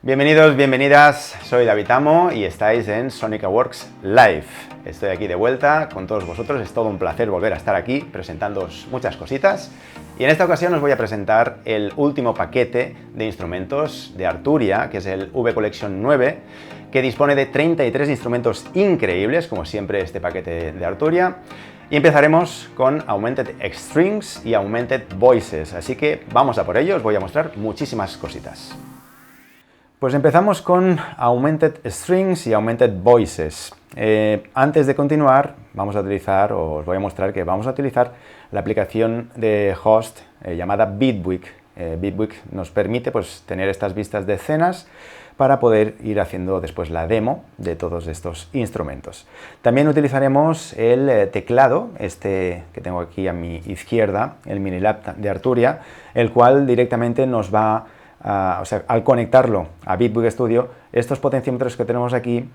Bienvenidos, bienvenidas, soy David Amo y estáis en Sonica Works Live. Estoy aquí de vuelta con todos vosotros, es todo un placer volver a estar aquí presentándoos muchas cositas. Y en esta ocasión os voy a presentar el último paquete de instrumentos de Arturia, que es el V-Collection 9, que dispone de 33 instrumentos increíbles, como siempre este paquete de Arturia. Y empezaremos con Augmented Strings y Augmented Voices, así que vamos a por ello, os voy a mostrar muchísimas cositas. Pues empezamos con Augmented Strings y Augmented Voices. Antes de continuar, os voy a mostrar que vamos a utilizar la aplicación de host llamada Bitwig. Bitwig nos permite tener estas vistas de escenas para poder ir haciendo después la demo de todos estos instrumentos. También utilizaremos el teclado, este que tengo aquí a mi izquierda, el Minilab de Arturia, el cual directamente nos va al conectarlo a Bitwig Studio, estos potenciómetros que tenemos aquí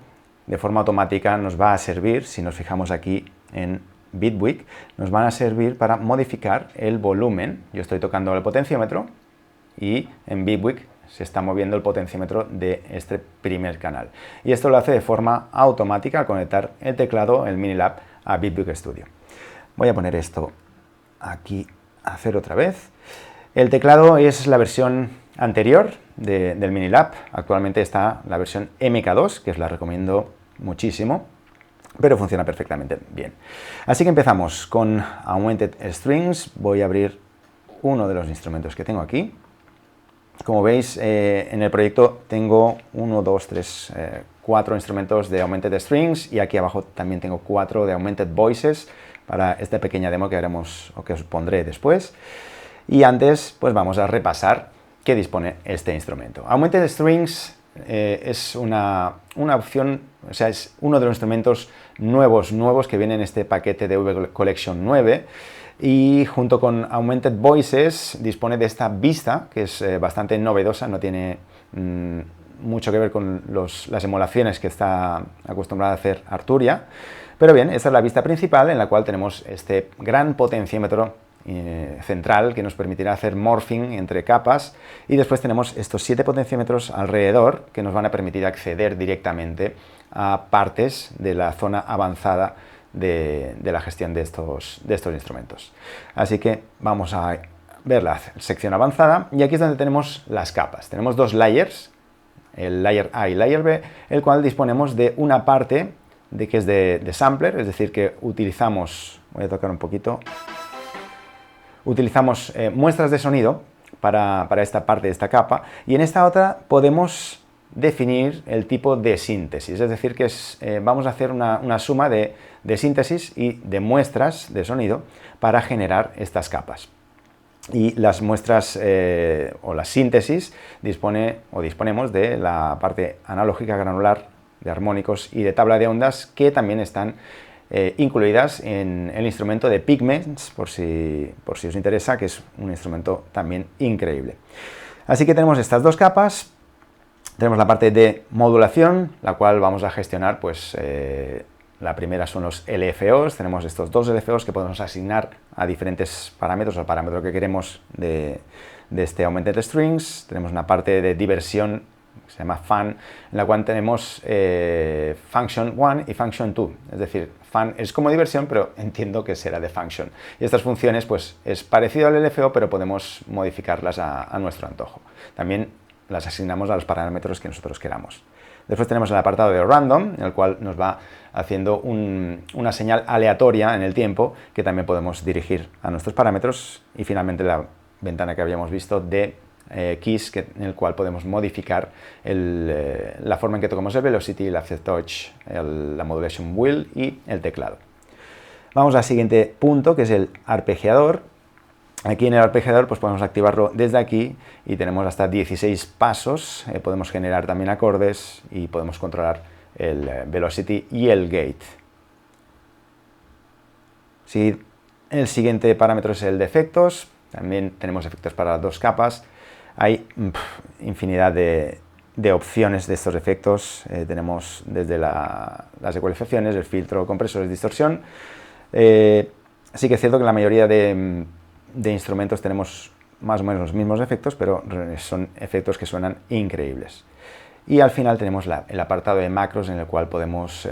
de forma automática nos va a servir, si nos fijamos aquí en Bitwig, nos van a servir para modificar el volumen. Yo estoy tocando el potenciómetro y en Bitwig se está moviendo el potenciómetro de este primer canal. Y esto lo hace de forma automática al conectar el teclado, el Minilab, a Bitwig Studio. Voy a poner esto aquí a cero otra vez. El teclado es la versión anterior del Minilab. Actualmente está la versión MK2, que os la recomiendo muchísimo, pero funciona perfectamente bien. Así que empezamos con Augmented Strings. Voy a abrir uno de los instrumentos que tengo aquí. Como veis, en el proyecto tengo 4 instrumentos de Augmented Strings y aquí abajo también tengo 4 de Augmented Voices para esta pequeña demo que haremos o que os pondré después. Y antes, vamos a repasar qué dispone este instrumento. Augmented Strings es una opción, es uno de los instrumentos nuevos que viene en este paquete de V-Collection 9 y junto con Augmented Voices dispone de esta vista que es bastante novedosa, no tiene mucho que ver con las emulaciones que está acostumbrada a hacer Arturia, pero bien, esta es la vista principal en la cual tenemos este gran potenciómetro central que nos permitirá hacer morphing entre capas y después tenemos estos 7 potenciómetros alrededor que nos van a permitir acceder directamente a partes de la zona avanzada de la gestión de estos instrumentos. Así que vamos a ver la sección avanzada y aquí es donde tenemos las capas. Tenemos 2 layers, el layer A y layer B, el cual disponemos de una parte que es de sampler, es decir que utilizamos, voy a tocar un poquito, utilizamos muestras de sonido para esta parte de esta capa y en esta otra podemos definir el tipo de síntesis, es decir que vamos a hacer una suma de síntesis y de muestras de sonido para generar estas capas. Y las muestras o la síntesis disponemos de la parte analógica, granular, de armónicos y de tabla de ondas que también están incluidas en el instrumento de Pigments, por si os interesa, que es un instrumento también increíble. Así que tenemos estas 2 capas, tenemos la parte de modulación, la cual vamos a gestionar, la primera son los LFOs, tenemos estos 2 LFOs que podemos asignar a diferentes parámetros, al parámetro que queremos de este Augmented Strings, tenemos una parte de diversión, se llama Fun, en la cual tenemos Function 1 y Function 2, es decir, Fun es como diversión, pero entiendo que será de Function. Y estas funciones, es parecido al LFO, pero podemos modificarlas a nuestro antojo. También las asignamos a los parámetros que nosotros queramos. Después tenemos el apartado de Random, en el cual nos va haciendo una señal aleatoria en el tiempo, que también podemos dirigir a nuestros parámetros. Y finalmente la ventana que habíamos visto de keys, en el cual podemos modificar la forma en que tocamos el velocity, el offset touch, la modulation wheel y el teclado. Vamos al siguiente punto, que es el arpegiador. Aquí en el arpegiador podemos activarlo desde aquí y tenemos hasta 16 pasos, podemos generar también acordes y podemos controlar el velocity y el gate. El siguiente parámetro es el de efectos, también tenemos efectos para las 2 capas. Hay infinidad de opciones de estos efectos, tenemos desde las ecualizaciones, el filtro, compresores, distorsión. Sí que es cierto que la mayoría de instrumentos tenemos más o menos los mismos efectos, pero son efectos que suenan increíbles. Y al final tenemos el apartado de macros en el cual podemos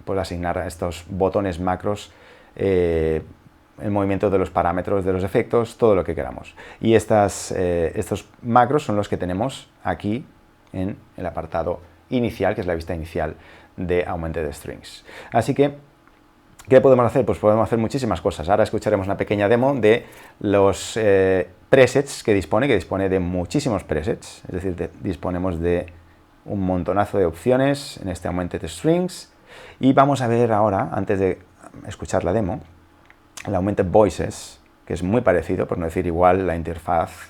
pues asignar a estos botones macros el movimiento de los parámetros de los efectos, todo lo que queramos. Y estos macros son los que tenemos aquí en el apartado inicial, que es la vista inicial de Augmented Strings. Así que, ¿qué podemos hacer? Pues podemos hacer muchísimas cosas. Ahora escucharemos una pequeña demo de los presets que dispone de muchísimos presets, es decir, disponemos de un montonazo de opciones en este Augmented Strings, y vamos a ver ahora, antes de escuchar la demo, el Augmented Voices, que es muy parecido, por no decir igual, la interfaz.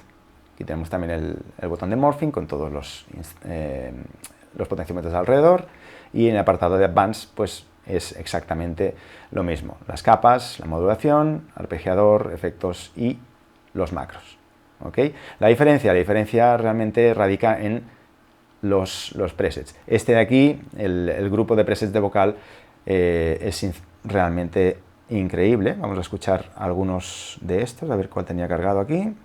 Aquí tenemos también el botón de Morphing con todos los potenciómetros alrededor, y en el apartado de Advanced pues es exactamente lo mismo. Las capas, la modulación, arpegiador, efectos y los macros. ¿Okay? La diferencia realmente radica en los presets. Este de aquí, el grupo de presets de vocal, es realmente increíble. Vamos a escuchar algunos de estos, a ver cuál tenía cargado aquí.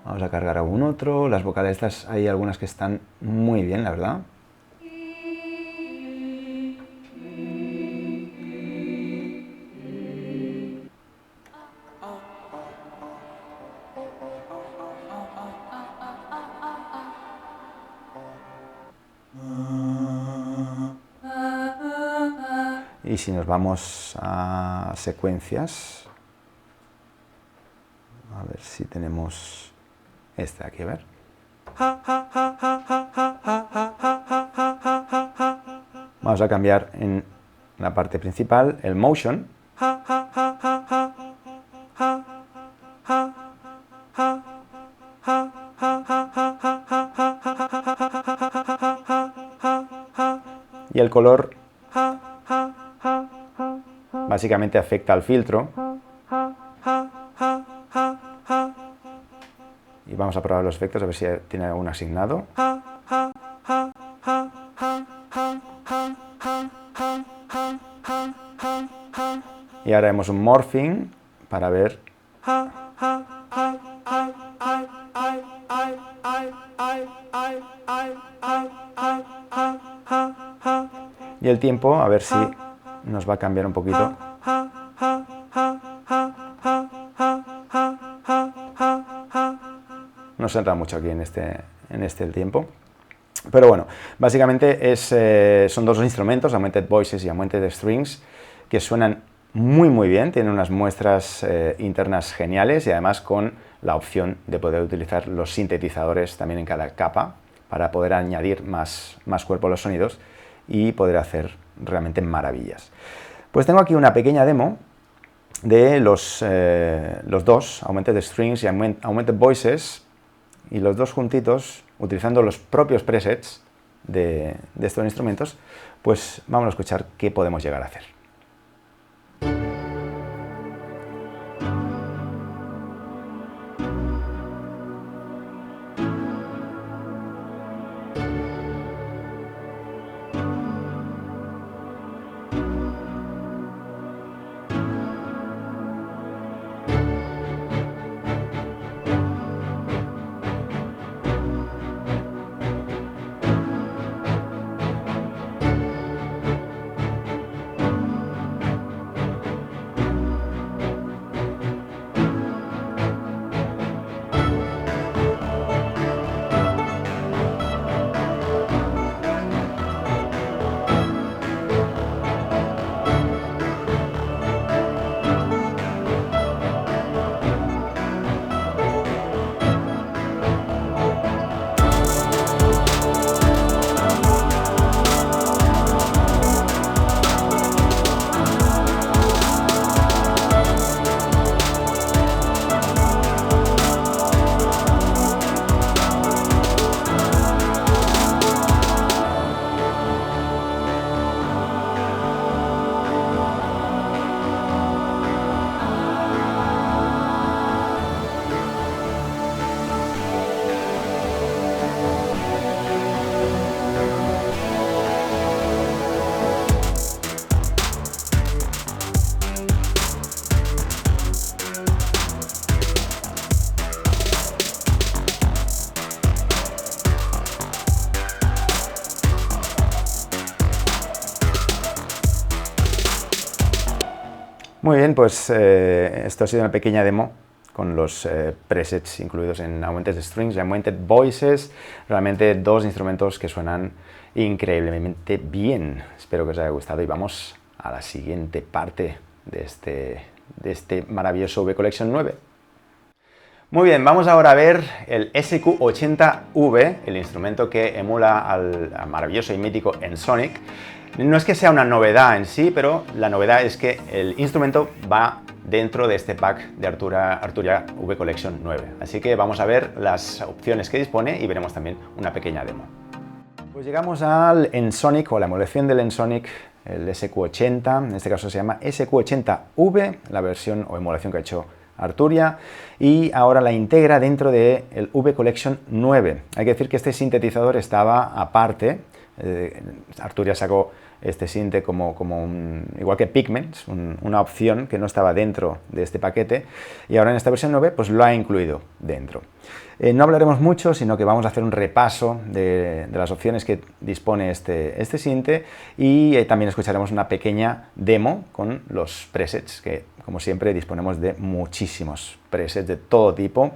Vamos a cargar algún otro. Las vocales estas, hay algunas que están muy bien, la verdad. Y si nos vamos a secuencias, a ver si tenemos este aquí, a ver. Vamos a cambiar en la parte principal el motion. Y el color básicamente afecta al filtro. Y vamos a probar los efectos a ver si tiene algún asignado. Y ahora haremos un morphing para ver. Y el tiempo, a ver si nos va a cambiar un poquito. No se entra mucho aquí en este el tiempo. Pero bueno, básicamente son dos instrumentos, Augmented Voices y Augmented Strings, que suenan muy bien, tienen unas muestras internas geniales y además con la opción de poder utilizar los sintetizadores también en cada capa para poder añadir más cuerpo a los sonidos y poder hacer realmente maravillas. Pues tengo aquí una pequeña demo de los dos, Augmented Strings y Augmented Voices, y los dos juntitos, utilizando los propios presets de estos instrumentos, pues vamos a escuchar qué podemos llegar a hacer. Muy bien, pues esto ha sido una pequeña demo con los presets incluidos en Augmented Strings y Augmented Voices. Realmente dos instrumentos que suenan increíblemente bien. Espero que os haya gustado y vamos a la siguiente parte de este maravilloso V Collection 9. Muy bien, vamos ahora a ver el SQ80V, el instrumento que emula al maravilloso y mítico Ensoniq. No es que sea una novedad en sí, pero la novedad es que el instrumento va dentro de este pack de Arturia V Collection 9. Así que vamos a ver las opciones que dispone y veremos también una pequeña demo. Pues llegamos al Ensoniq o la emulación del Ensoniq, el SQ80, en este caso se llama SQ80V, la versión o emulación que ha hecho Arturia, y ahora la integra dentro del V Collection 9. Hay que decir que este sintetizador estaba aparte. Arturia sacó este sinte igual que Pigments, una opción que no estaba dentro de este paquete, y ahora en esta versión 9 pues lo ha incluido dentro. No hablaremos mucho, sino que vamos a hacer un repaso de las opciones que dispone este sinte, y también escucharemos una pequeña demo con los presets, que como siempre disponemos de muchísimos presets de todo tipo.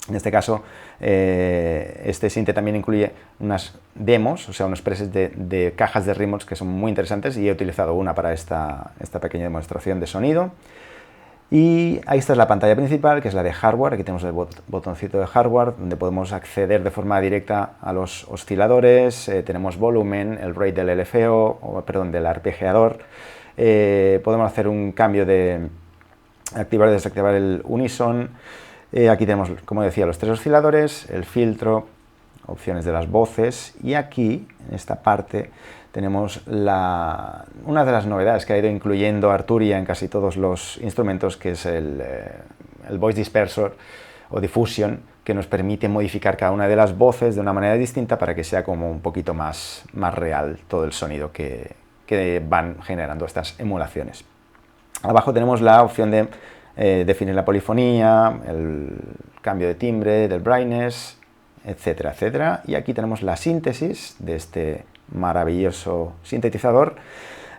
En este caso, este sinte también incluye unas demos, o sea, unos presets de cajas de remotes que son muy interesantes, y he utilizado una para esta pequeña demostración de sonido. Y ahí está la pantalla principal, que es la de hardware. Aquí tenemos el botoncito de hardware, donde podemos acceder de forma directa a los osciladores. Tenemos volumen, el rate del LFO, del arpegiador. Podemos hacer un cambio de activar y desactivar el unison. Aquí tenemos, como decía, los tres osciladores, el filtro, opciones de las voces, y aquí, en esta parte, tenemos una de las novedades que ha ido incluyendo Arturia en casi todos los instrumentos, que es el Voice Dispersor o Diffusion, que nos permite modificar cada una de las voces de una manera distinta para que sea como un poquito más real todo el sonido que van generando estas emulaciones. Abajo tenemos la opción de definir la polifonía, el cambio de timbre, del brightness, etcétera, etcétera. Y aquí tenemos la síntesis de este maravilloso sintetizador,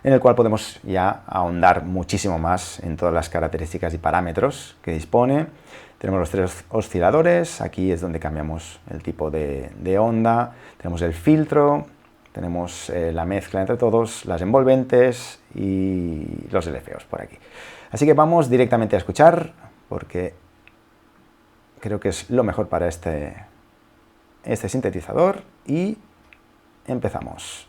en el cual podemos ya ahondar muchísimo más en todas las características y parámetros que dispone. Tenemos los tres osciladores, aquí es donde cambiamos el tipo de onda, tenemos el filtro, tenemos la mezcla entre todos, las envolventes y los LFOs por aquí. Así que vamos directamente a escuchar, porque creo que es lo mejor para este sintetizador, y empezamos.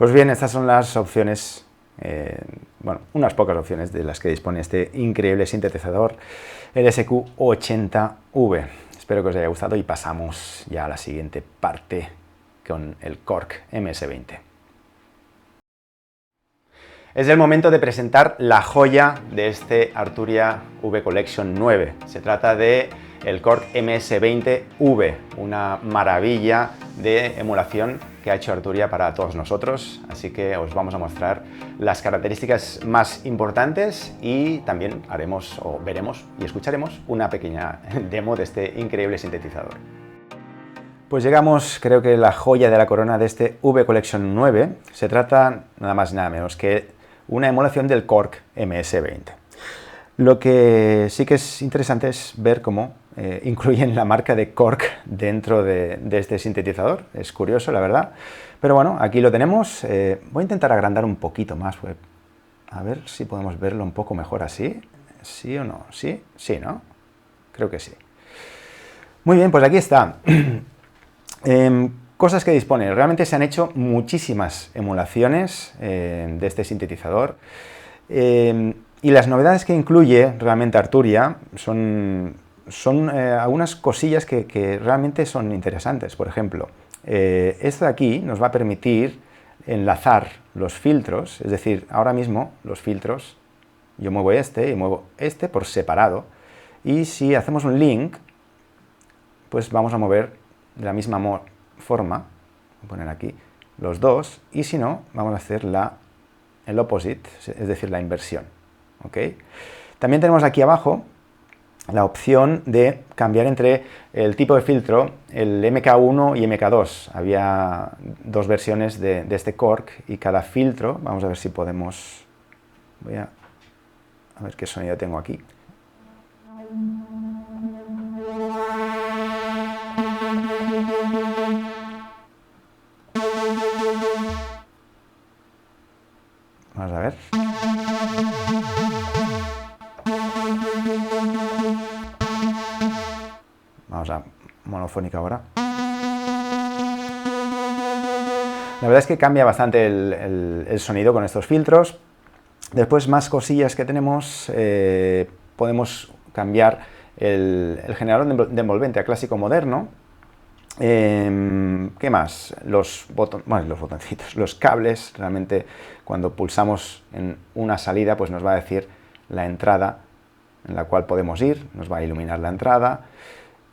Pues bien, estas son las opciones, bueno, unas pocas opciones de las que dispone este increíble sintetizador, el SQ80V. Espero que os haya gustado y pasamos ya a la siguiente parte con el Korg MS-20. Es el momento de presentar la joya de este Arturia V Collection 9. Se trata de el Korg MS-20V, una maravilla de emulación que ha hecho Arturia para todos nosotros, así que os vamos a mostrar las características más importantes y también haremos o veremos y escucharemos una pequeña demo de este increíble sintetizador. Pues llegamos, creo que la joya de la corona de este V Collection 9. Se trata nada más y nada menos que una emulación del Korg MS-20. Lo que sí que es interesante es ver cómo incluyen la marca de Korg dentro de este sintetizador. Es curioso, la verdad. Pero bueno, aquí lo tenemos. Voy a intentar agrandar un poquito más. A ver si podemos verlo un poco mejor así. ¿Sí o no? ¿Sí? Sí, ¿no? Creo que sí. Muy bien, pues aquí está. Cosas que dispone. Realmente se han hecho muchísimas emulaciones de este sintetizador. Y las novedades que incluye realmente Arturia son algunas cosillas que realmente son interesantes. Por ejemplo, esto de aquí nos va a permitir enlazar los filtros, es decir, ahora mismo los filtros, yo muevo este y muevo este por separado, y si hacemos un link, pues vamos a mover de la misma forma, voy a poner aquí los dos, y si no, vamos a hacer el opposite, es decir, la inversión. ¿Okay? También tenemos aquí abajo la opción de cambiar entre el tipo de filtro, el MK1 y MK2. Había dos versiones de este Korg y cada filtro, vamos a ver si podemos, voy a ver qué sonido tengo aquí. Vamos a ver. Vamos a monofónica ahora. La verdad es que cambia bastante el sonido con estos filtros. Después, más cosillas que tenemos. Podemos cambiar el generador de envolvente a clásico moderno. ¿Qué más? Los botoncitos, los cables. Realmente, cuando pulsamos en una salida, pues nos va a decir la entrada en la cual podemos ir, nos va a iluminar la entrada.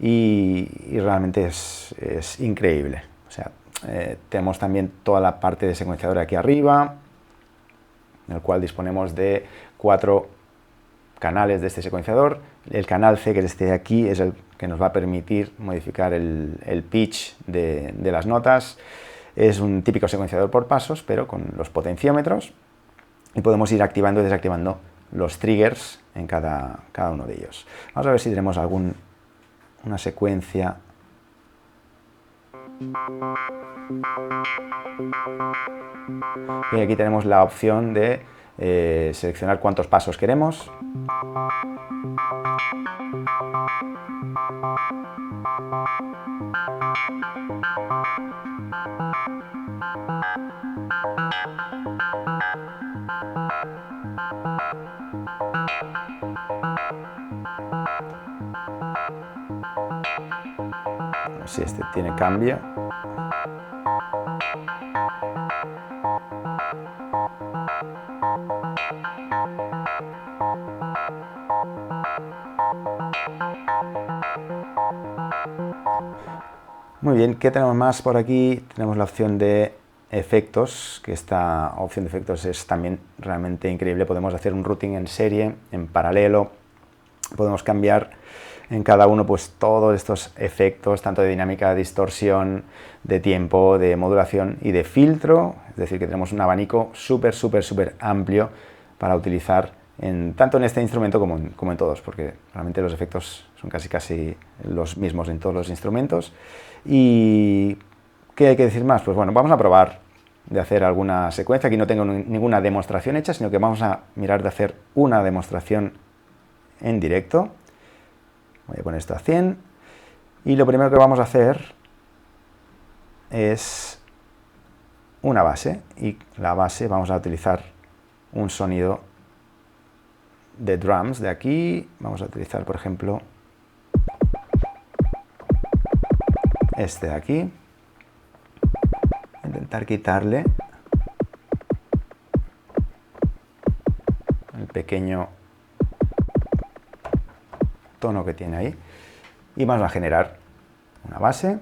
Y realmente es increíble. O sea, tenemos también toda la parte de secuenciador aquí arriba, en el cual disponemos de 4 canales de este secuenciador. El canal C, que es este de aquí, es el que nos va a permitir modificar el pitch de las notas. Es un típico secuenciador por pasos, pero con los potenciómetros, y podemos ir activando y desactivando los triggers en cada uno de ellos. Vamos a ver si tenemos una secuencia. Y aquí tenemos la opción de seleccionar cuántos pasos queremos. Si este tiene cambio. Muy bien, ¿qué tenemos más por aquí? Tenemos la opción de efectos, que esta opción de efectos es también realmente increíble. Podemos hacer un routing en serie, en paralelo, podemos cambiar en cada uno pues todos estos efectos, tanto de dinámica, de distorsión, de tiempo, de modulación y de filtro. Es decir, que tenemos un abanico súper amplio para utilizar tanto en este instrumento como en todos, porque realmente los efectos son casi los mismos en todos los instrumentos. ¿Y qué hay que decir más? Pues bueno, vamos a probar de hacer alguna secuencia. Aquí no tengo ninguna demostración hecha, sino que vamos a mirar de hacer una demostración en directo. Voy a poner esto a 100 y lo primero que vamos a hacer es una base, y la base vamos a utilizar un sonido de drums de aquí. Vamos a utilizar, por ejemplo, este de aquí. Intentar quitarle el pequeño tono que tiene ahí, y vamos a generar una base.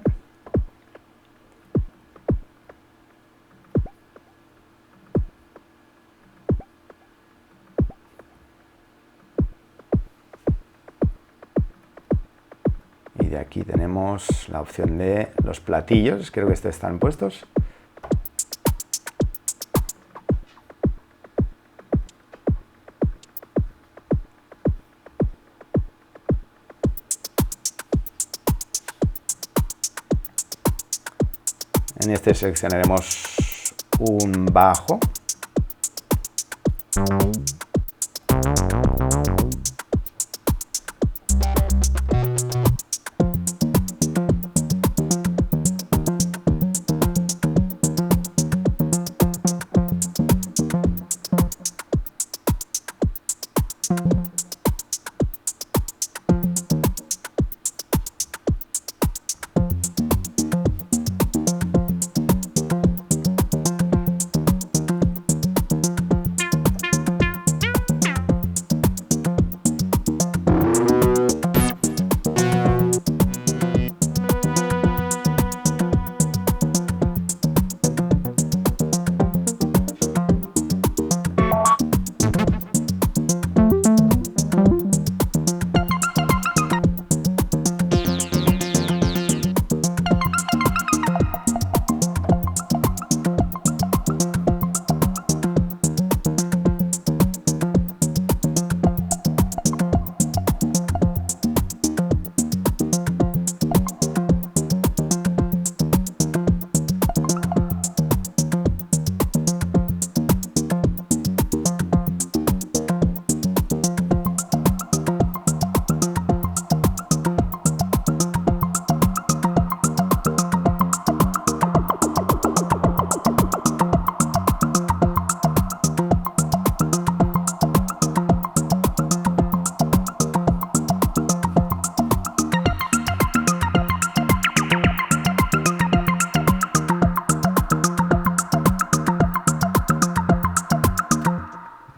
Y de aquí tenemos la opción de los platillos, creo que estos están puestos. En este seleccionaremos un bajo.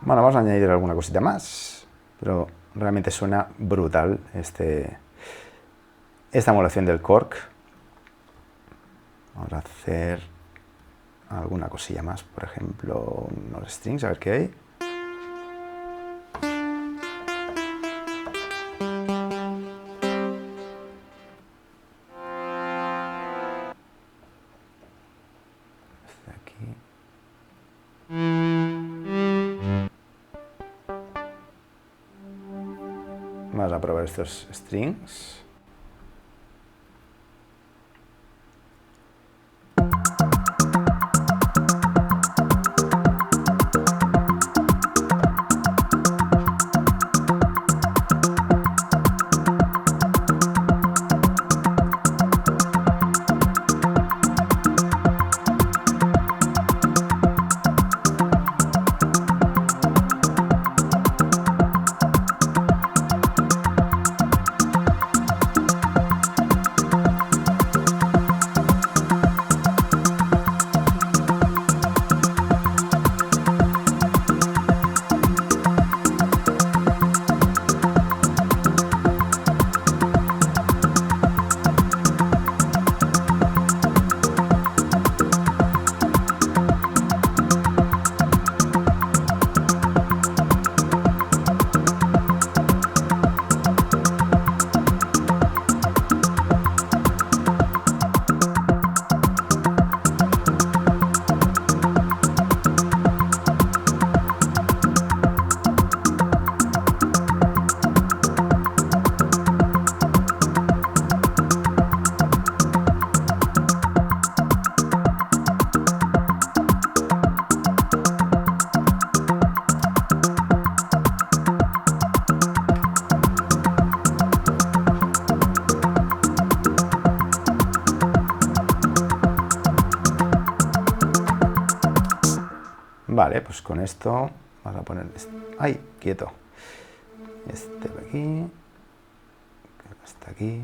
Bueno, vamos a añadir alguna cosita más, pero realmente suena brutal esta emulación del Korg. Vamos a hacer alguna cosilla más, por ejemplo, unos strings, a ver qué hay. Aquí. Vamos a probar estos strings. Vale, pues con esto vamos a poner... ¡Ay, quieto! Este de aquí, hasta aquí.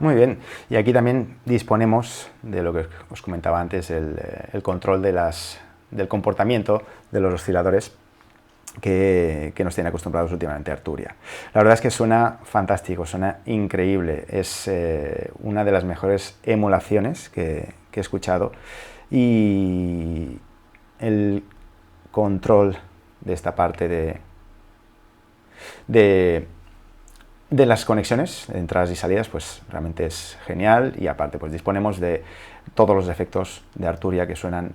Muy bien, y aquí también disponemos de lo que os comentaba antes, el control del comportamiento de los osciladores que nos tiene acostumbrados últimamente Arturia. La verdad es que suena fantástico, suena increíble, es una de las mejores emulaciones que he escuchado, y el control de esta parte de las conexiones de entradas y salidas, pues realmente es genial, y aparte pues disponemos de todos los efectos de Arturia que suenan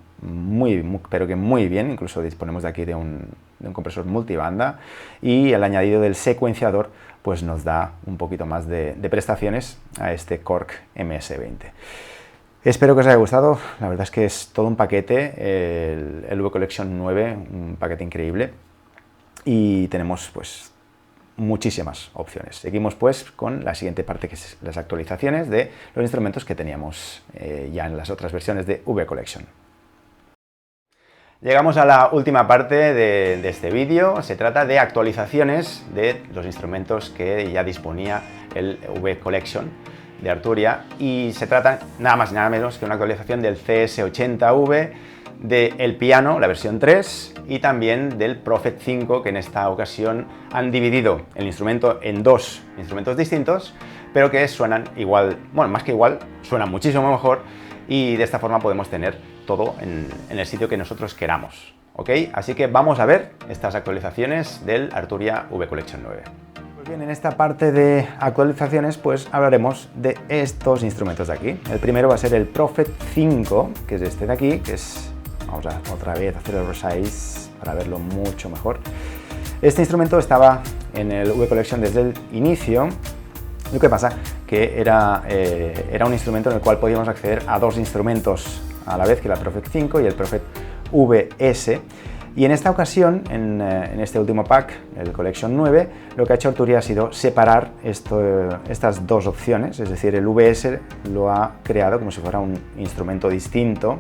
pero que muy bien. Incluso disponemos de aquí de un compresor multibanda, y el añadido del secuenciador pues nos da un poquito más de prestaciones a este Korg MS-20. Espero que os haya gustado. La verdad es que es todo un paquete, el V Collection 9, un paquete increíble, y tenemos pues muchísimas opciones. Seguimos pues con la siguiente parte, que es las actualizaciones de los instrumentos que teníamos ya en las otras versiones de V Collection. Llegamos a la última parte de este vídeo. Se trata de actualizaciones de los instrumentos que ya disponía el V Collection de Arturia, y se trata nada más y nada menos que una actualización del CS80V, del piano, la versión 3, y también del Prophet 5, que en esta ocasión han dividido el instrumento en dos instrumentos distintos, pero que suenan igual, bueno, más que igual, suenan muchísimo mejor, y de esta forma podemos tener todo en el sitio que nosotros queramos, ¿ok? Así que vamos a ver estas actualizaciones del Arturia V Collection 9. Pues bien, en esta parte de actualizaciones pues hablaremos de estos instrumentos de aquí. El primero va a ser el Prophet 5, que es este de aquí, que es... Vamos a otra vez hacer el resize para verlo mucho mejor. Este instrumento estaba en el V Collection desde el inicio. Lo que pasa que era un instrumento en el cual podíamos acceder a dos instrumentos a la vez, que era el Prophet 5 y el Prophet VS. Y en esta ocasión, en este último pack, el Collection 9, lo que ha hecho Arturia ha sido separar estas dos opciones, es decir, el VS lo ha creado como si fuera un instrumento distinto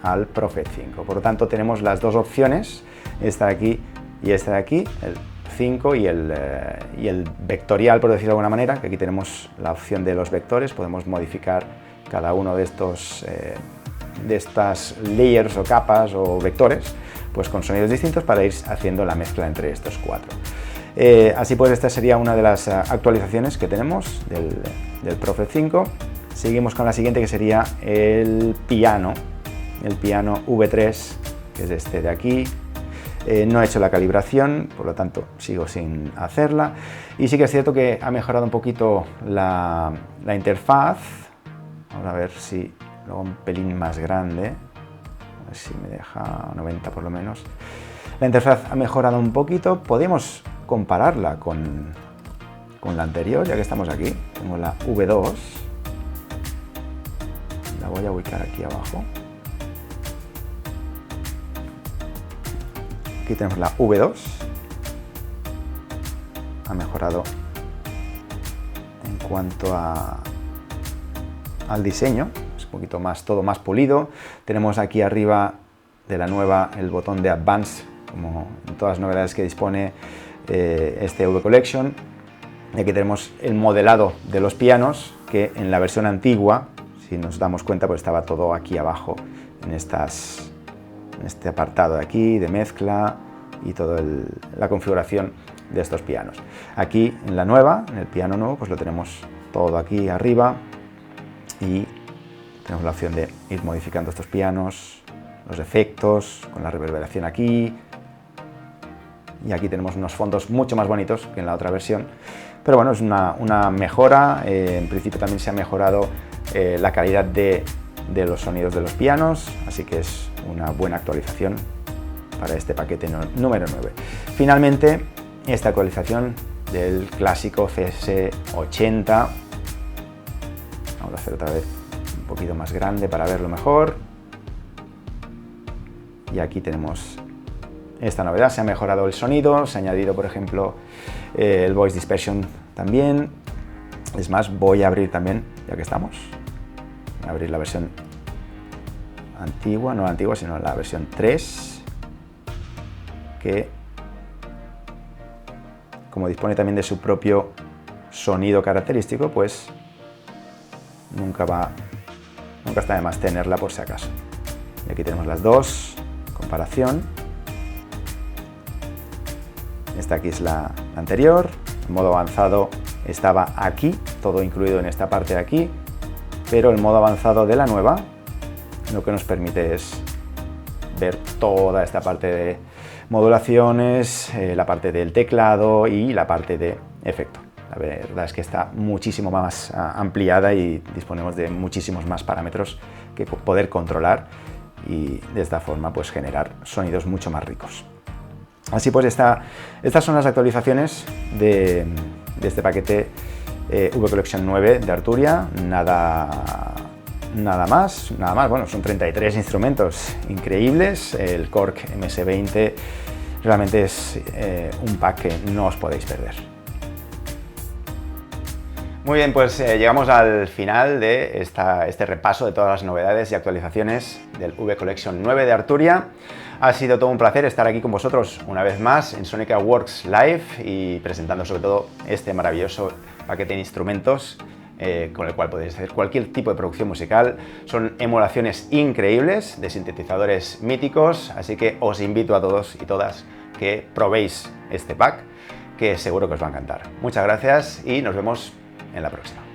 al Prophet 5. Por lo tanto, tenemos las dos opciones, esta de aquí y esta de aquí, el 5 y el vectorial, por decirlo de alguna manera, que aquí tenemos la opción de los vectores. Podemos modificar cada uno de estas layers o capas o vectores, pues con sonidos distintos, para ir haciendo la mezcla entre estos cuatro. Así pues, esta sería una de las actualizaciones que tenemos del Prophet 5. Seguimos con la siguiente, que sería el piano V3, que es este de aquí. No he hecho la calibración, por lo tanto sigo sin hacerla, y sí que es cierto que ha mejorado un poquito la interfaz. Vamos a ver si lo hago un pelín más grande, a ver si me deja 90 por lo menos. La interfaz ha mejorado un poquito. Podemos compararla con la anterior, ya que estamos aquí. Tengo la V2, la voy a ubicar aquí abajo. Aquí tenemos la V2, ha mejorado en cuanto al diseño, es un poquito más, todo más pulido. Tenemos aquí arriba de la nueva el botón de Advance, como en todas las novedades que dispone este V Collection. Y aquí tenemos el modelado de los pianos, que en la versión antigua, si nos damos cuenta, pues estaba todo aquí abajo, en este apartado de aquí, de mezcla, y toda la configuración de estos pianos. Aquí en la nueva, en el piano nuevo, pues lo tenemos todo aquí arriba, y tenemos la opción de ir modificando estos pianos, los efectos, con la reverberación aquí, y aquí tenemos unos fondos mucho más bonitos que en la otra versión, pero bueno, es una mejora. En principio también se ha mejorado la calidad de los sonidos de los pianos, así que es una buena actualización para este paquete número 9. Finalmente, esta actualización del clásico CS80, vamos a hacer otra vez un poquito más grande para verlo mejor, y aquí tenemos esta novedad. Se ha mejorado el sonido, se ha añadido, por ejemplo, el Voice Dispersion también. Es más, voy a abrir también, ya que estamos, voy a abrir la versión antigua, no la antigua, sino la versión 3, que como dispone también de su propio sonido característico, pues nunca está de más tenerla por si acaso. Y aquí tenemos las dos, comparación. Esta aquí es la anterior, el modo avanzado estaba aquí, todo incluido en esta parte de aquí, pero el modo avanzado de la nueva lo que nos permite es ver toda esta parte de modulaciones, la parte del teclado y la parte de efecto. La verdad es que está muchísimo más ampliada y disponemos de muchísimos más parámetros que poder controlar y de esta forma pues generar sonidos mucho más ricos. Así pues, estas son las actualizaciones de este paquete V-Collection 9 de Arturia. Nada más, bueno, son 33 instrumentos increíbles. El Korg MS-20 realmente es un pack que no os podéis perder. Muy bien, pues llegamos al final de este repaso de todas las novedades y actualizaciones del V-Collection 9 de Arturia. Ha sido todo un placer estar aquí con vosotros una vez más en Sonica Works Live y presentando sobre todo este maravilloso paquete de instrumentos con el cual podéis hacer cualquier tipo de producción musical. Son emulaciones increíbles de sintetizadores míticos, así que os invito a todos y todas que probéis este pack, que seguro que os va a encantar. Muchas gracias y nos vemos en la próxima.